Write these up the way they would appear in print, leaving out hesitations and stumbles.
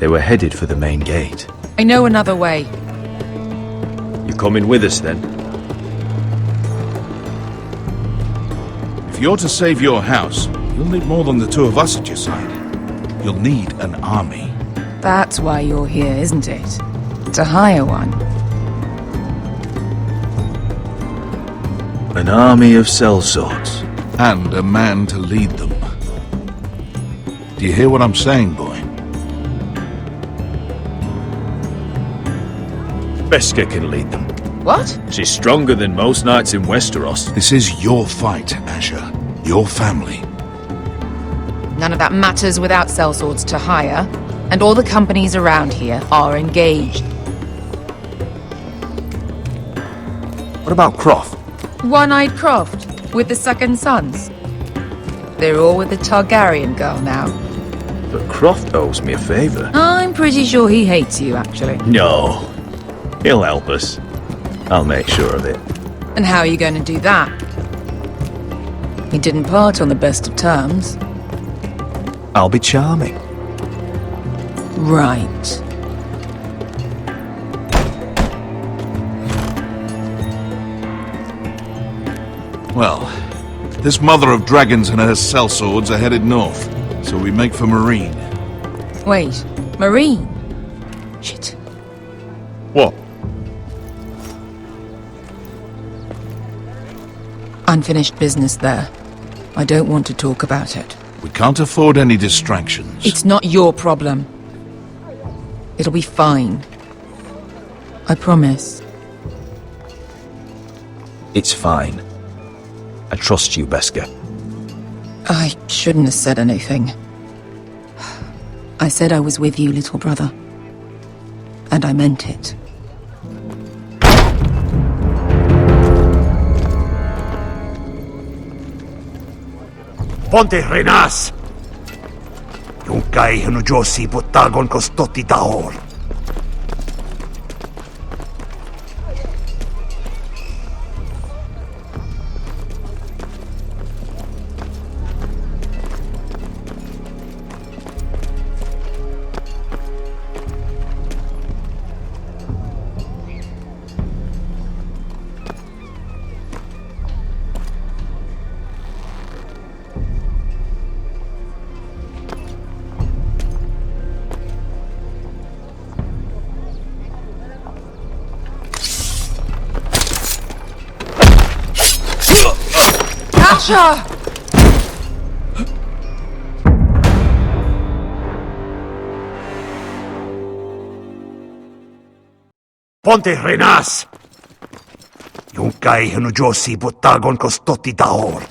They were headed for the main gate. I know another way. You coming with us then? If you're to save your house, you'll need more than the two of us at your side. You'll need an army. That's why you're here, isn't it? To hire one. An army of sellswords. And a man to lead them. Do you hear what I'm saying, boy? Beskha can lead them. What? She's stronger than most knights in Westeros. This is your fight, Asher. Your family. None of that matters without sellswords to hire, and all the companies around here are engaged. What about Croft? One-eyed Croft, with the second sons. They're all with the Targaryen girl now. But Croft owes me a favour. I'm pretty sure he hates you, actually. No. He'll help us. I'll make sure of it. And how are you going to do that? You didn't part on the best of terms. I'll be charming. Right. Well, this mother of dragons and her sellswords are headed north, so we make for Marine. Wait, Marine? Shit. What? Unfinished business there. I don't want to talk about it. We can't afford any distractions. It's not your problem. It'll be fine. I promise. It's fine. I trust you, Beskha. I shouldn't have said anything. I said I was with you, little brother. And I meant it. Ponte renas! Yung kay Hanujosi putagon kostoti taor. Asher! Ponte renas! Yung kay Hanujosi putagon kostoti taor.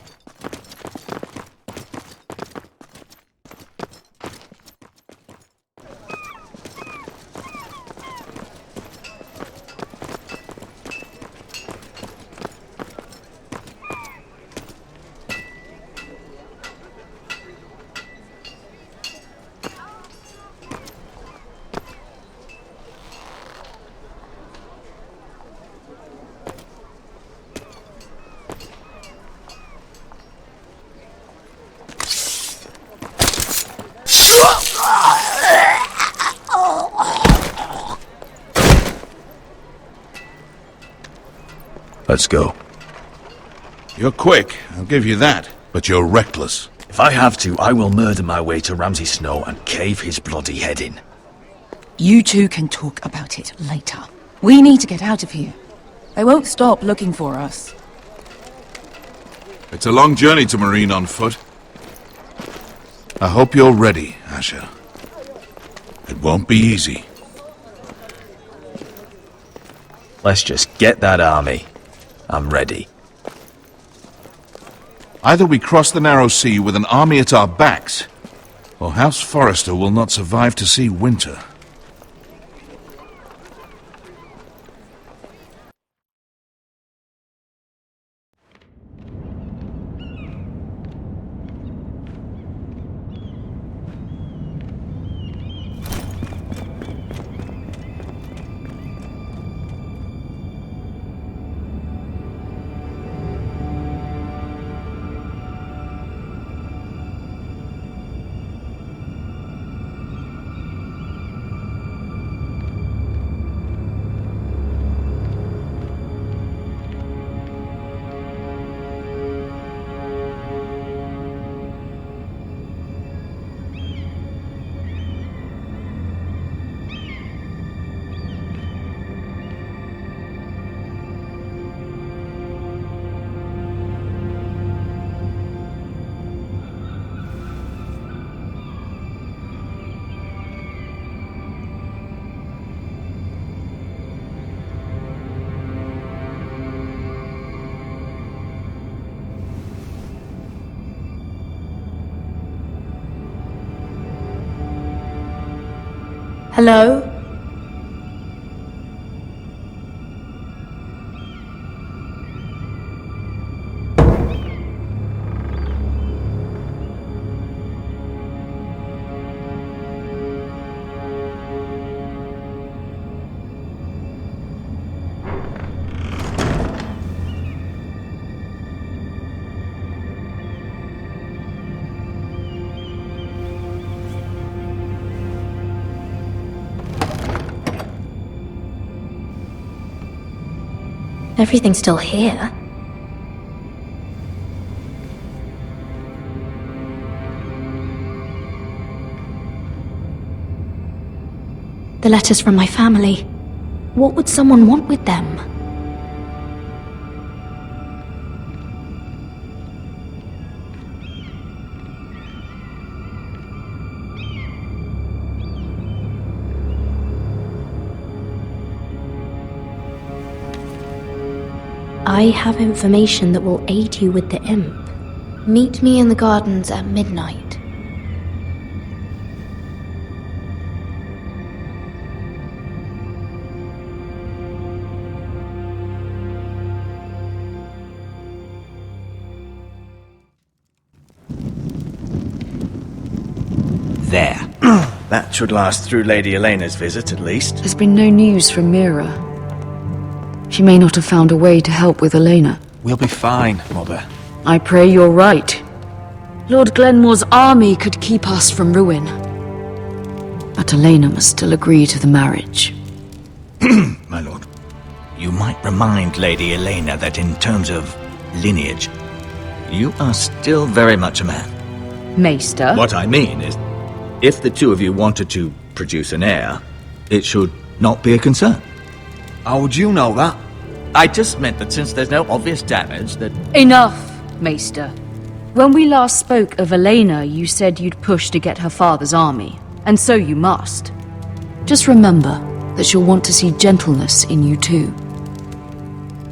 Let's go. You're quick, I'll give you that. But you're reckless. If I have to, I will murder my way to Ramsay Snow and cave his bloody head in. You two can talk about it later. We need to get out of here. They won't stop looking for us. It's a long journey to Marine on foot. I hope you're ready, Asher. It won't be easy. Let's just get that army. I'm ready. Either we cross the narrow sea with an army at our backs, or House Forrester will not survive to see winter. Hello? Everything's still here. The letters from my family. What would someone want with them? I have information that will aid you with the imp. Meet me in the gardens at midnight. There. That should last through Lady Elena's visit, at least. There's been no news from Mira. She may not have found a way to help with Elena. We'll be fine, Mother. I pray you're right. Lord Glenmore's army could keep us from ruin. But Elena must still agree to the marriage. My lord. You might remind Lady Elena that in terms of lineage, you are still very much a man. Maester? What I mean is, if the two of you wanted to produce an heir, it should not be a concern. How would you know that? I just meant that since there's no obvious damage, that... Enough, Maester. When we last spoke of Elena, you said you'd push to get her father's army. And so you must. Just remember that she'll want to see gentleness in you too.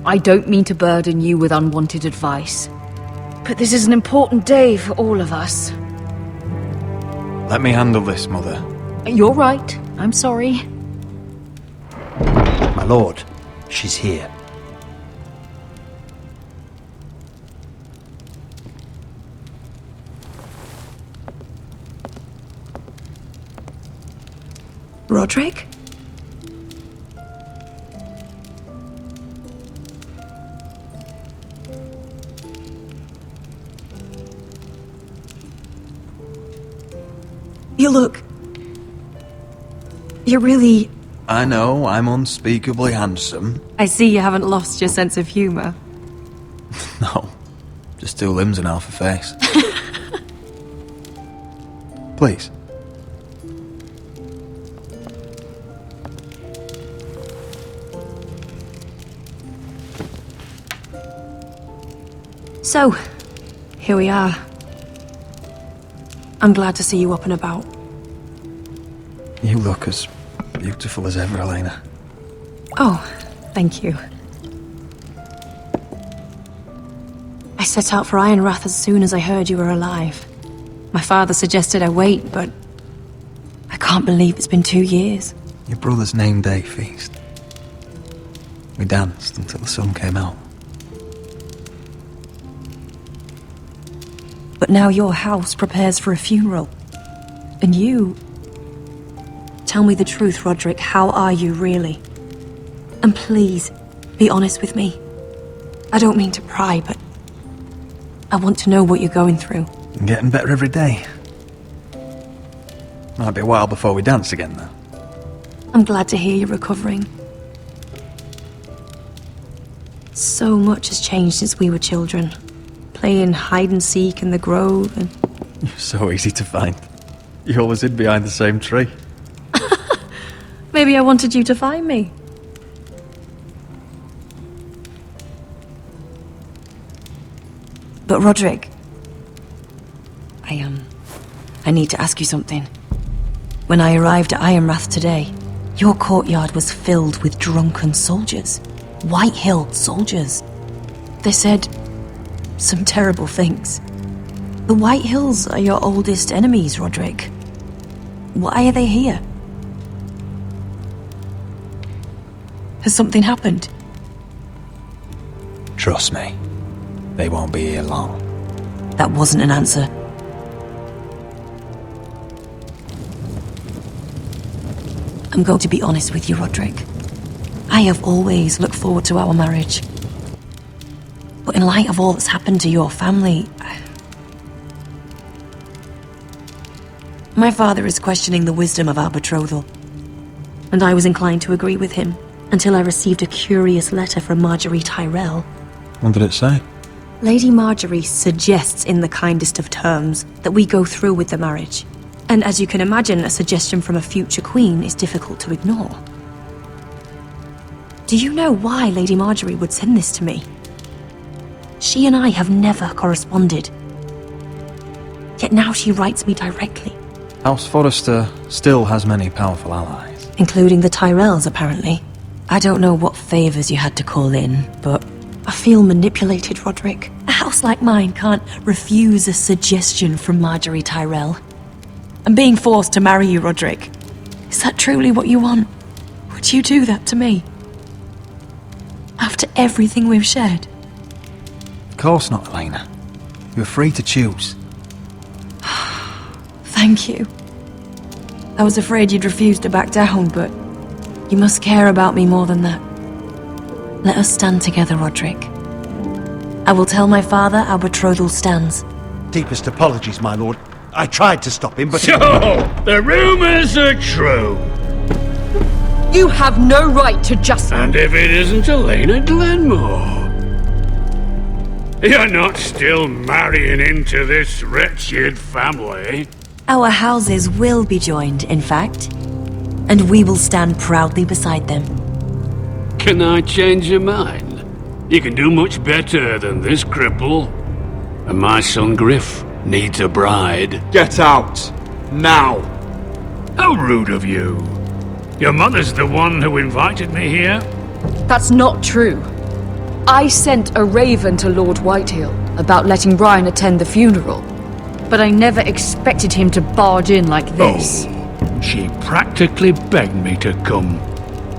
I don't mean to burden you with unwanted advice, but this is an important day for all of us. Let me handle this, Mother. You're right. I'm sorry. My lord, she's here. Roderick? You look... You're really... I know, I'm unspeakably handsome. I see you haven't lost your sense of humour. No, just two limbs and half a face. Please. So, here we are. I'm glad to see you up and about. You look as beautiful as ever, Elena. Oh, thank you. I set out for Ironrath as soon as I heard you were alive. My father suggested I wait, but I can't believe it's been 2 years. Your brother's name day feast. We danced until the sun came out. But now your house prepares for a funeral. And you... Tell me the truth, Roderick. How are you, really? And please, be honest with me. I don't mean to pry, but... I want to know what you're going through. I'm getting better every day. Might be a while before we dance again, though. I'm glad to hear you're recovering. So much has changed since we were children. Playing hide-and-seek in the grove and... You're so easy to find. You always hid behind the same tree. Maybe I wanted you to find me. But Roderick... I need to ask you something. When I arrived at Ironrath today, your courtyard was filled with drunken soldiers. White Hill soldiers. They said some terrible things. The White Hills are your oldest enemies, Roderick. Why are they here? Has something happened? Trust me, they won't be here long. That wasn't an answer. I'm going to be honest with you, Roderick. I have always looked forward to our marriage. But in light of all that's happened to your family, my father is questioning the wisdom of our betrothal. And I was inclined to agree with him until I received a curious letter from Marjorie Tyrell. What did it say? Lady Marjorie suggests in the kindest of terms that we go through with the marriage. And as you can imagine, a suggestion from a future queen is difficult to ignore. Do you know why Lady Marjorie would send this to me? She and I have never corresponded. Yet now she writes me directly. House Forrester still has many powerful allies. Including the Tyrells, apparently. I don't know what favors you had to call in, but I feel manipulated, Roderick. A house like mine can't refuse a suggestion from Marjorie Tyrell. I'm being forced to marry you, Roderick. Is that truly what you want? Would you do that to me? After everything we've shared? Of course not, Elena. You're free to choose. Thank you. I was afraid you'd refuse to back down, but you must care about me more than that. Let us stand together, Roderick. I will tell my father our betrothal stands. Deepest apologies, my lord. I tried to stop him, but... So, the rumors are true. You have no right to just... And if it isn't Elena Glenmore? You're not still marrying into this wretched family. Our houses will be joined, in fact. And we will stand proudly beside them. Can I change your mind? You can do much better than this cripple. And my son Griff needs a bride. Get out! Now! How rude of you. Your mother's the one who invited me here. That's not true. I sent a raven to Lord Whitehill about letting Ryan attend the funeral. But I never expected him to barge in like this. Oh, she practically begged me to come.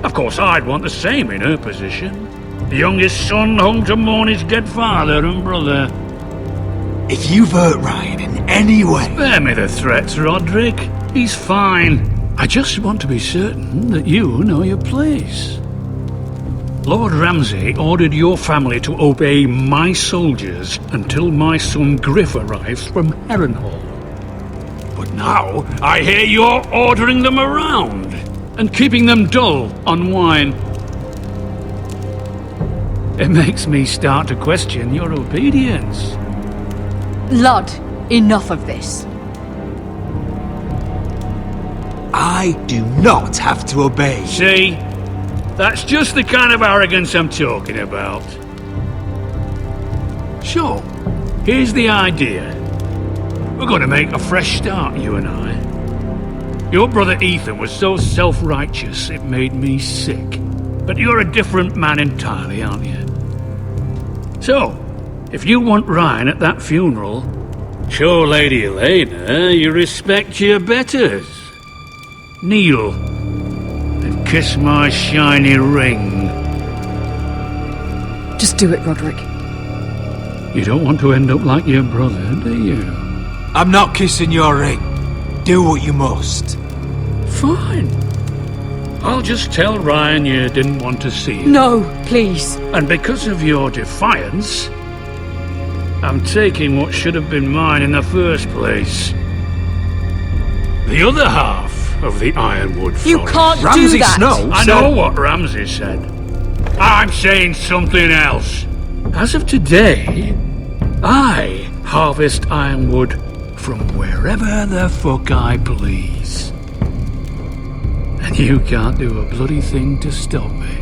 Of course, I'd want the same in her position. The youngest son home to mourn his dead father and brother. If you've hurt Ryan in any way... Spare me the threats, Roderick. He's fine. I just want to be certain that you know your place. Lord Ramsay ordered your family to obey my soldiers until my son Griff arrives from Harrenhal. But now, I hear you're ordering them around and keeping them dull on wine. It makes me start to question your obedience. Lud, enough of this. I do not have to obey. See? That's just the kind of arrogance I'm talking about. So, here's the idea. We're going to make a fresh start, you and I. Your brother Ethan was so self-righteous it made me sick. But you're a different man entirely, aren't you? So, if you want Ryan at that funeral, show Lady Elena you respect your betters. Kneel and kiss my shiny ring. Just do it, Roderick. You don't want to end up like your brother, do you? I'm not kissing your ring. Do what you must. Fine. I'll just tell Ryan you didn't want to see him. No, please. And because of your defiance, I'm taking what should have been mine in the first place. The other half of the Ironwood Forest. You can't Ramsay do that. Snow I know what Ramsay said. I'm saying something else. As of today, I harvest ironwood from wherever the fuck I please. And you can't do a bloody thing to stop me.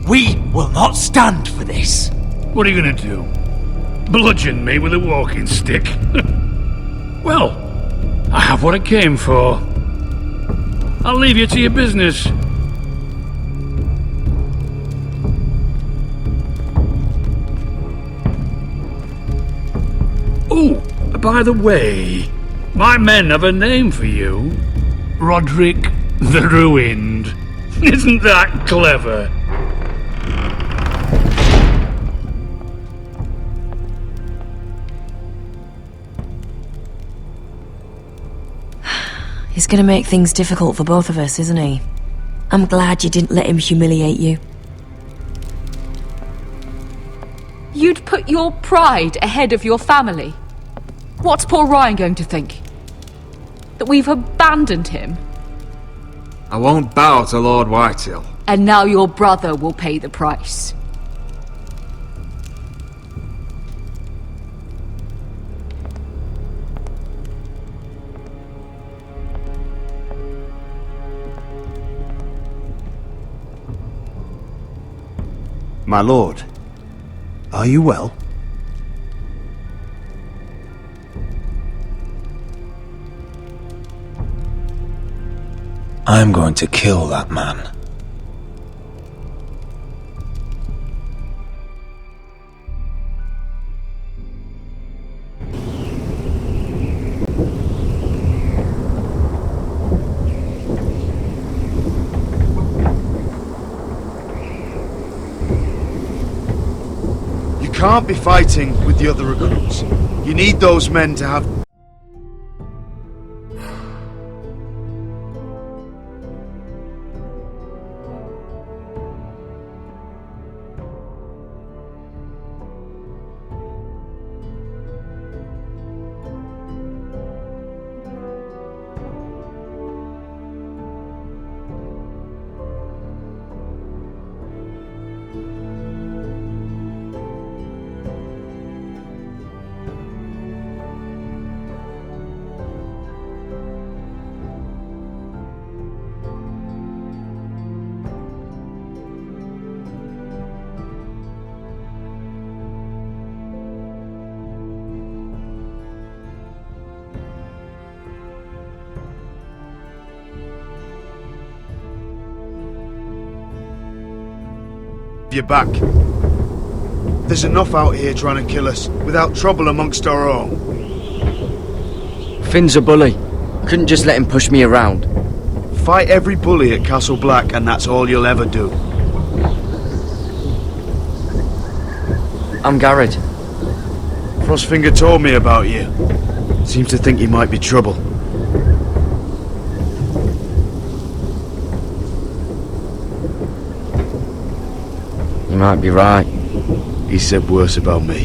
We will not stand for this. What are you gonna do? Bludgeon me with a walking stick? Well, I have what I came for. I'll leave you to your business. Oh, by the way, my men have a name for you. Roderick the Ruined. Isn't that clever? He's gonna make things difficult for both of us, isn't he? I'm glad you didn't let him humiliate you. You'd put your pride ahead of your family. What's poor Ryan going to think? That we've abandoned him? I won't bow to Lord Whitehill. And now your brother will pay the price. My lord, are you well? I'm going to kill that man. You can't be fighting with the other recruits. You need those men to have... You're back. There's enough out here trying to kill us, without trouble amongst our own. Finn's a bully. Couldn't just let him push me around. Fight every bully at Castle Black, and that's all you'll ever do. I'm Garrett. Frostfinger told me about you. Seems to think you might be trouble. You might be right. He said worse about me.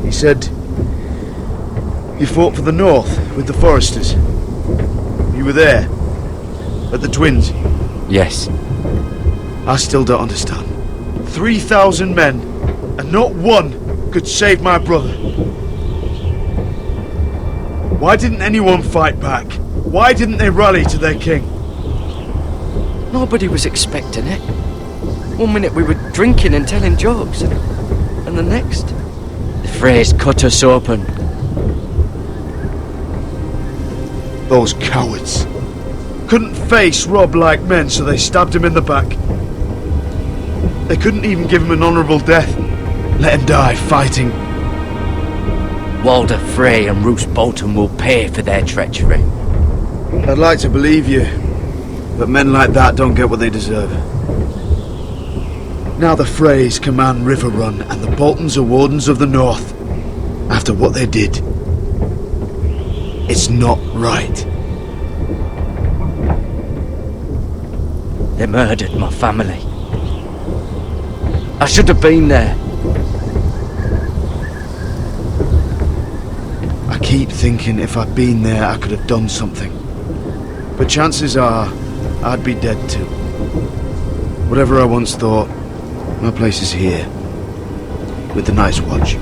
He said you fought for the North with the Foresters. You were there at the Twins. Yes. I still don't understand. 3,000 men, and not one could save my brother. Why didn't anyone fight back? Why didn't they rally to their king? Nobody was expecting it. One minute we were drinking and telling jokes, and the next, the Freys cut us open. Those cowards. Couldn't face Rob like men, so they stabbed him in the back. They couldn't even give him an honourable death. Let him die fighting. Walder Frey and Roose Bolton will pay for their treachery. I'd like to believe you, but men like that don't get what they deserve. Now the Freys command River Run, and the Boltons are Wardens of the North. After what they did, it's not right. They murdered my family. I should have been there. I keep thinking if I'd been there, I could have done something. But chances are, I'd be dead too. Whatever I once thought, my place is here, with the Night's Watch.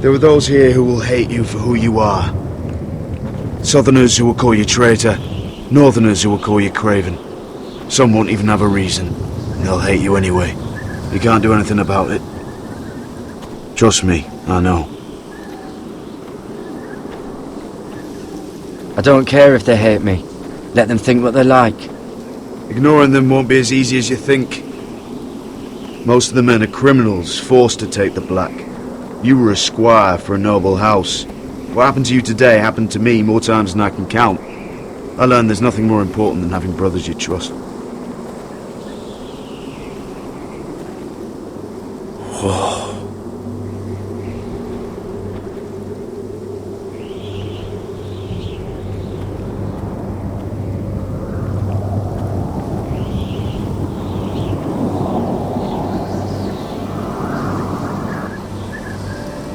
There are those here who will hate you for who you are. Southerners who will call you traitor, Northerners who will call you craven. Some won't even have a reason, and they'll hate you anyway. You can't do anything about it. Trust me, I know. I don't care if they hate me. Let them think what they like. Ignoring them won't be as easy as you think. Most of the men are criminals, forced to take the black. You were a squire for a noble house. What happened to you today happened to me more times than I can count. I learned there's nothing more important than having brothers you trust.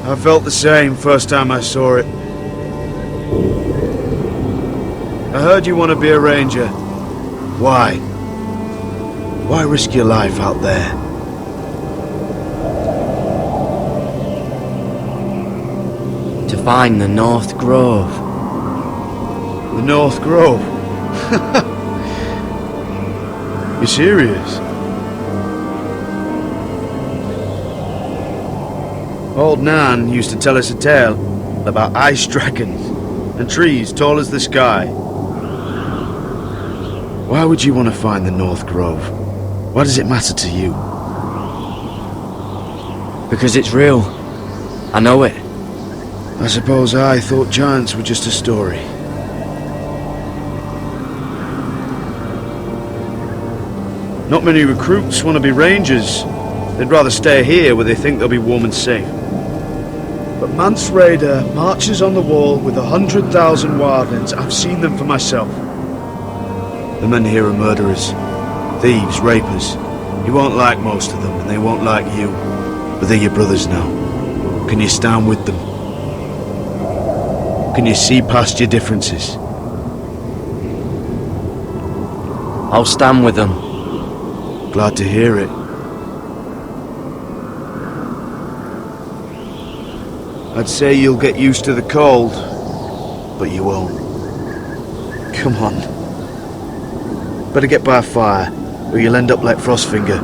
I felt the same first time I saw it. I heard you want to be a ranger. Why? Why risk your life out there? To find the North Grove. The North Grove? You serious? Old Nan used to tell us a tale about ice dragons and trees tall as the sky. Why would you want to find the North Grove? Why does it matter to you? Because it's real. I know it. I suppose I thought giants were just a story. Not many recruits want to be rangers. They'd rather stay here where they think they'll be warm and safe. But Mance Raider marches on the wall with 100,000 wildlings. I've seen them for myself. The men here are murderers, thieves, rapers. You won't like most of them, and they won't like you. But they're your brothers now. Can you stand with them? Can you see past your differences? I'll stand with them. Glad to hear it. I'd say you'll get used to the cold, but you won't. Come on. Better get by a fire, or you'll end up like Frostfinger.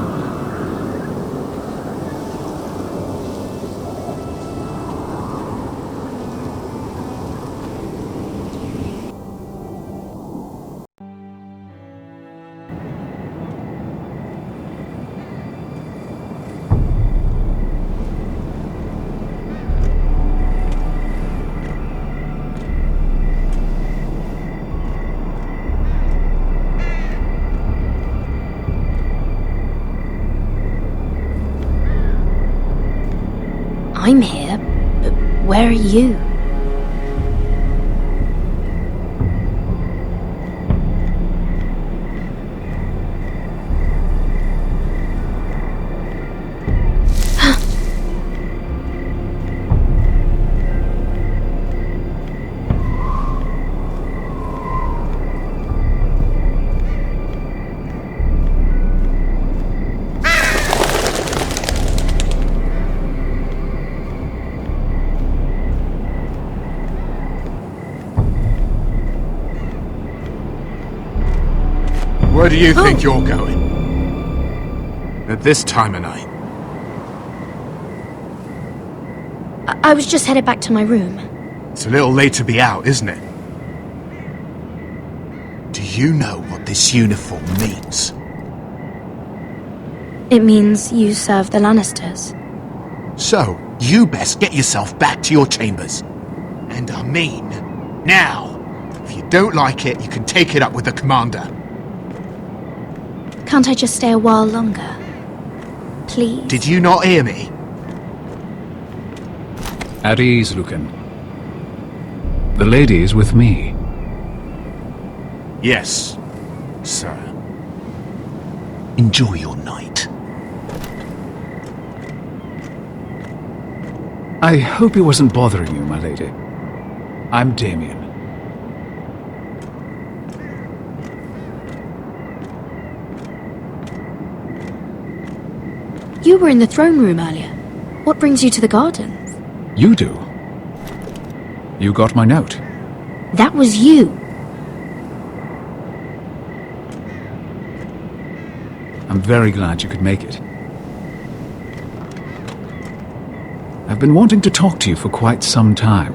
I'm here, but where are you? Where do you think you're going? At this time of night? I was just headed back to my room. It's a little late to be out, isn't it? Do you know what this uniform means? It means you serve the Lannisters. So, you best get yourself back to your chambers. And I mean, now. If you don't like it, you can take it up with the commander. Can't I just stay a while longer? Please? Did you not hear me? At ease, Lucan. The lady is with me. Yes, sir. Enjoy your night. I hope he wasn't bothering you, my lady. I'm Damien. You were in the throne room earlier. What brings you to the gardens? You do. You got my note. That was you. I'm very glad you could make it. I've been wanting to talk to you for quite some time.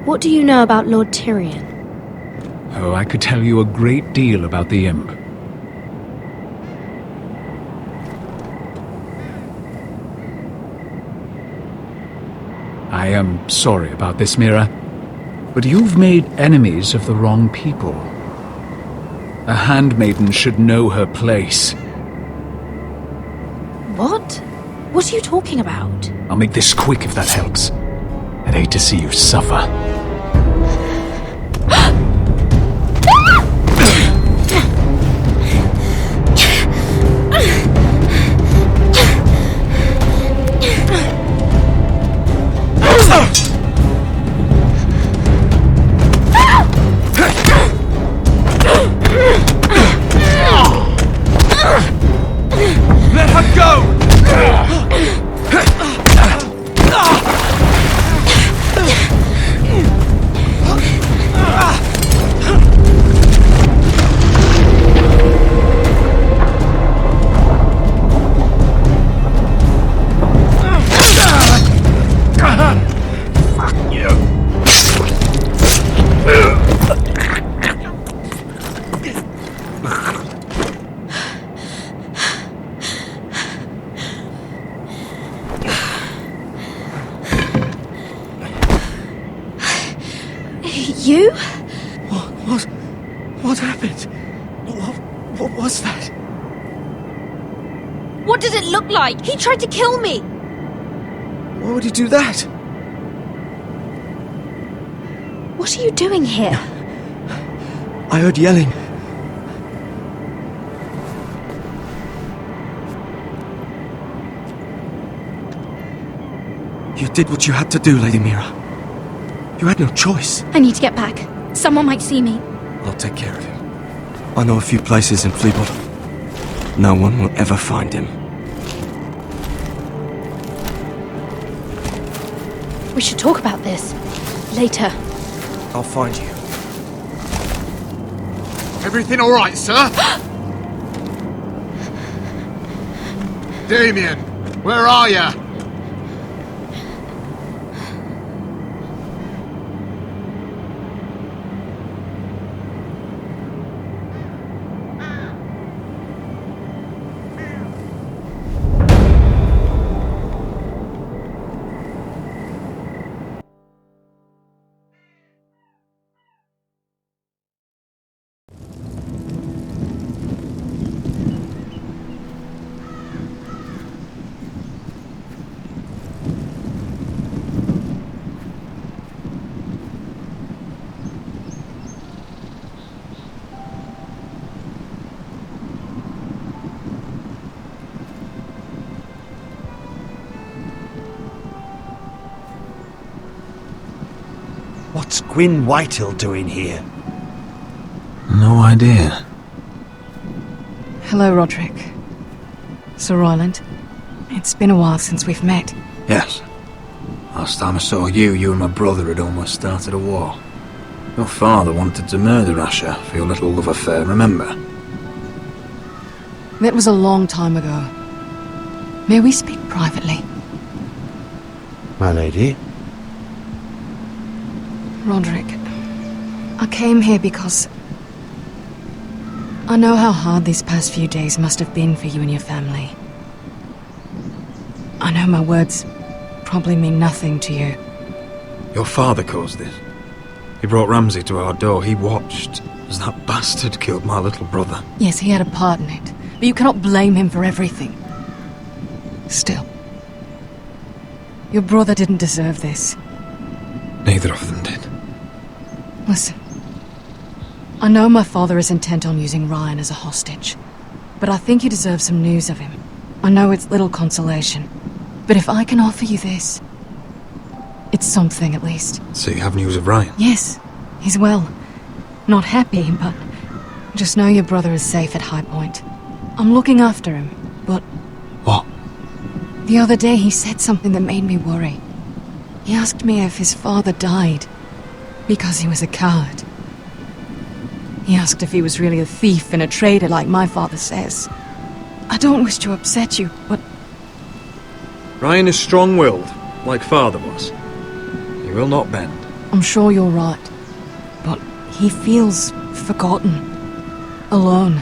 What do you know about Lord Tyrion? Oh, I could tell you a great deal about the imp. I am sorry about this, Mira, but you've made enemies of the wrong people. A handmaiden should know her place. What? What are you talking about? I'll make this quick if that helps. I'd hate to see you suffer. Let her go! You? What happened? What was that? What does it look like? He tried to kill me! Why would he do that? What are you doing here? I heard yelling. You did what you had to do, Lady Mira. You had no choice. I need to get back. Someone might see me. I'll take care of him. I know a few places in Fleetwood. No one will ever find him. We should talk about this. Later. I'll find you. Everything all right, sir? Damien, where are you? What's Gwyn Whitehill doing here? No idea. Hello, Roderick. Sir Royland. It's been a while since we've met. Yes. Last time I saw you and my brother had almost started a war. Your father wanted to murder Asher for your little love affair, remember? That was a long time ago. May we speak privately? My lady? Roderick, I came here because I know how hard these past few days must have been for you and your family. I know my words probably mean nothing to you. Your father caused this. He brought Ramsay to our door. He watched as that bastard killed my little brother. Yes, he had a part in it, but you cannot blame him for everything. Still, your brother didn't deserve this. Neither of them did. Listen, I know my father is intent on using Ryan as a hostage, but I think you deserve some news of him. I know it's little consolation, but if I can offer you this, it's something at least. So you have news of Ryan? Yes, he's well. Not happy, but just know your brother is safe at High Point. I'm looking after him, but... What? The other day he said something that made me worry. He asked me if his father died because he was a coward. He asked if he was really a thief and a traitor like my father says. I don't wish to upset you, but Ryan is strong-willed, like father was. He will not bend. I'm sure you're right. But he feels forgotten. Alone.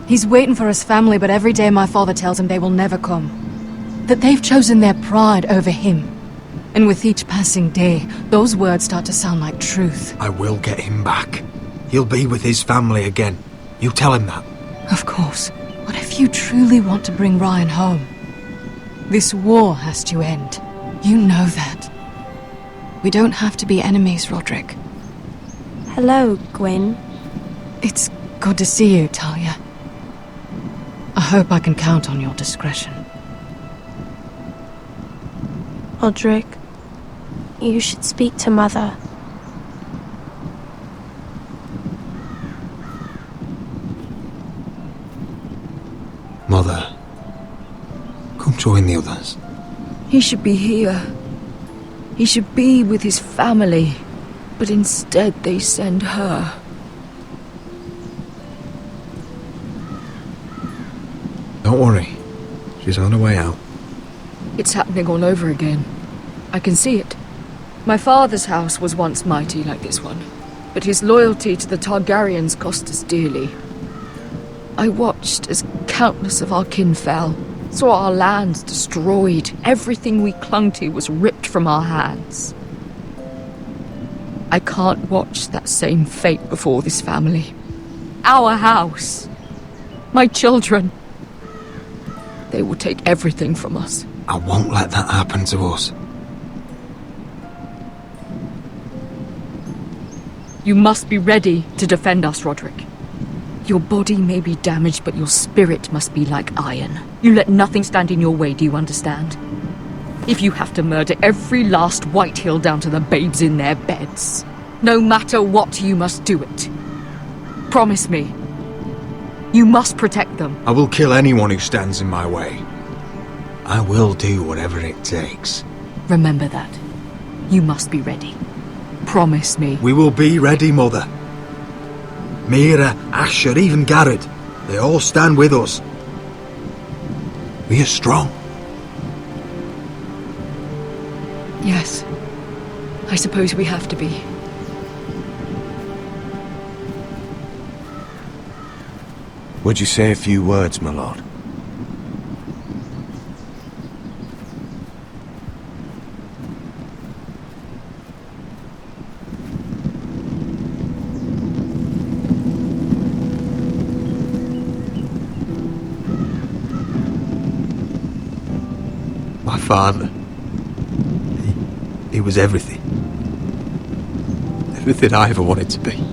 He's waiting for his family, but every day my father tells him they will never come. That they've chosen their pride over him. And with each passing day, those words start to sound like truth. I will get him back. He'll be with his family again. You tell him that. Of course. But if you truly want to bring Ryan home, this war has to end. You know that. We don't have to be enemies, Roderick. Hello, Gwyn. It's good to see you, Talia. I hope I can count on your discretion. Roderick, you should speak to Mother. Mother, come join the others. He should be here. He should be with his family. But instead they send her. Don't worry. She's on her way out. It's happening all over again. I can see it. My father's house was once mighty like this one, but his loyalty to the Targaryens cost us dearly. I watched as countless of our kin fell, saw our lands destroyed, everything we clung to was ripped from our hands. I can't watch that same fate before this family. Our house. My children. They will take everything from us. I won't let that happen to us. You must be ready to defend us, Roderick. Your body may be damaged, but your spirit must be like iron. You let nothing stand in your way, do you understand? If you have to murder every last Whitehill down to the babes in their beds, no matter what, you must do it. Promise me. You must protect them. I will kill anyone who stands in my way. I will do whatever it takes. Remember that. You must be ready. Promise me. We will be ready, Mother. Mira, Asher, even Garrett. They all stand with us. We are strong. Yes. I suppose we have to be. Would you say a few words, my lord? My father. He was everything. Everything I ever wanted to be.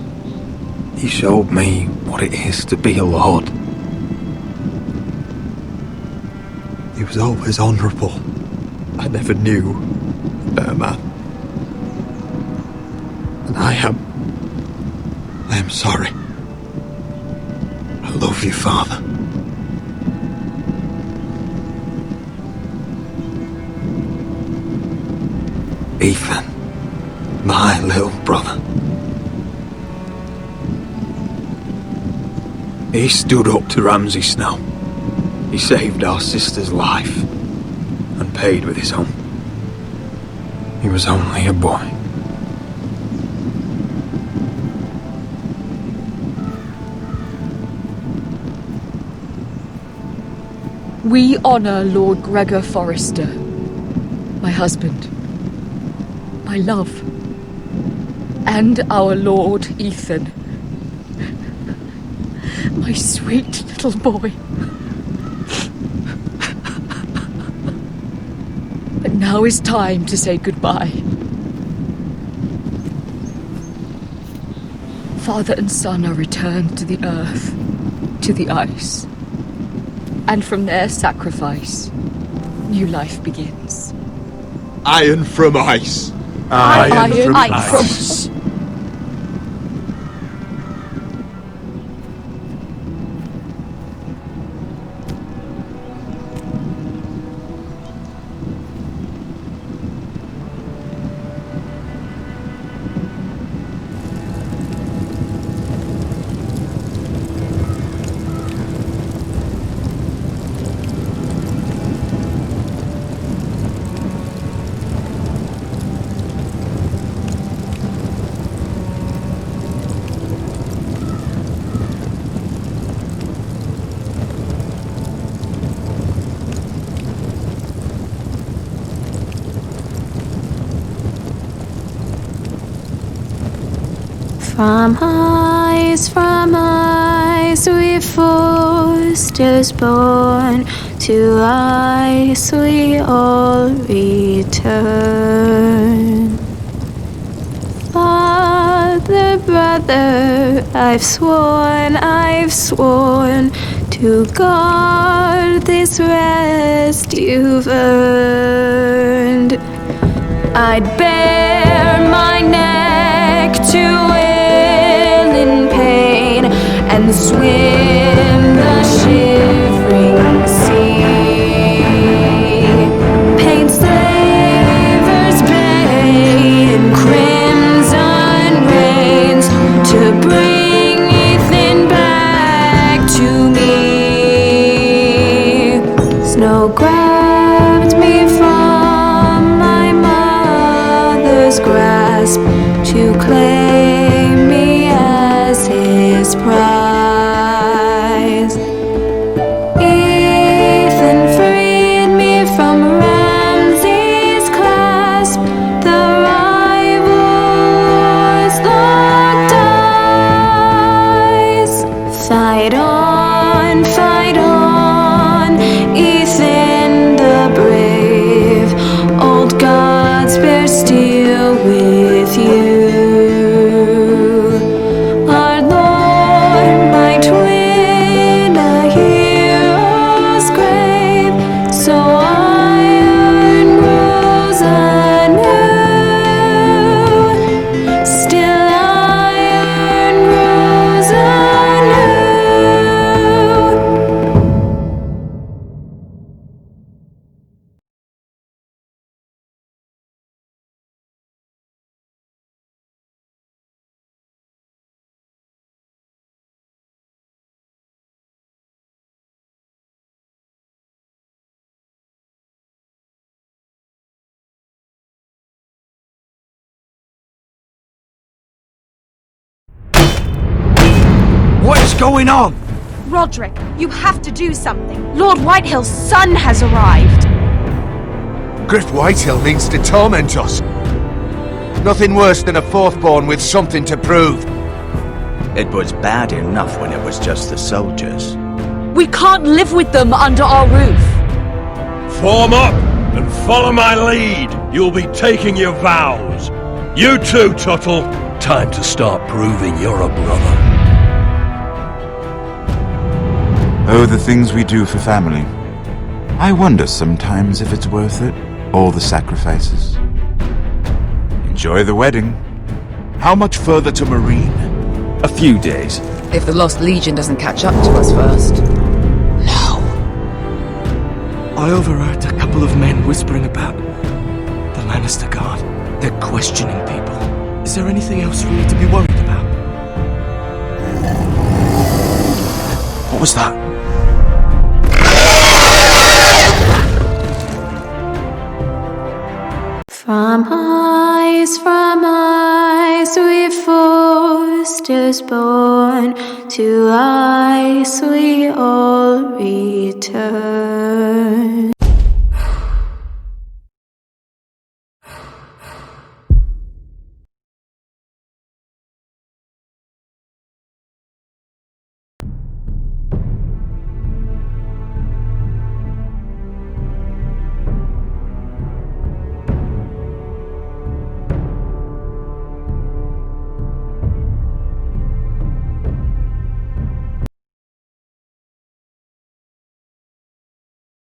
He showed me what it is to be a lord. He was always honourable. I never knew a better man. And I am sorry. I love you, Father. Ethan, my little brother. He stood up to Ramsay Snow. He saved our sister's life and paid with his own. He was only a boy. We honor Lord Gregor Forrester, my husband, my love, and our Lord Ethan, my sweet little boy. But now is time to say goodbye. Father and son are returned to the earth, to the ice. And from their sacrifice, new life begins. Iron from ice. Iron from ice. From ice we foresters born, to ice we all return. Father, brother, I've sworn to guard this rest you've earned. I'd bare my neck to will in pain and swim the shivering sea. Paint slavers bay in crimson rains to bring Ethan back to me. Snow grabbed me from my mother's grasp to claim me as his prize. Ethan freed me from Ramsay's clasp. The rivals locked eyes. Fight on, Ethan the brave. Old gods bear steel with you. Our Lord might win a hero's grave, so iron rules anew. Still iron rules anew. What is going on? Roderick, you have to do something. Lord Whitehill's son has arrived. Griff Whitehill means to torment us. Nothing worse than a fourthborn with something to prove. It was bad enough when it was just the soldiers. We can't live with them under our roof. Form up and follow my lead. You'll be taking your vows. You too, Tuttle. Time to start proving you're a brother. Oh, the things we do for family. I wonder sometimes if it's worth it. All the sacrifices. Enjoy the wedding. How much further to Marine? A few days. If the Lost Legion doesn't catch up to us first. I overheard a couple of men whispering about the Lannister Guard. They're questioning people. Is there anything else we need to be worried about? What was that? From ice we foresters born, to ice we all return.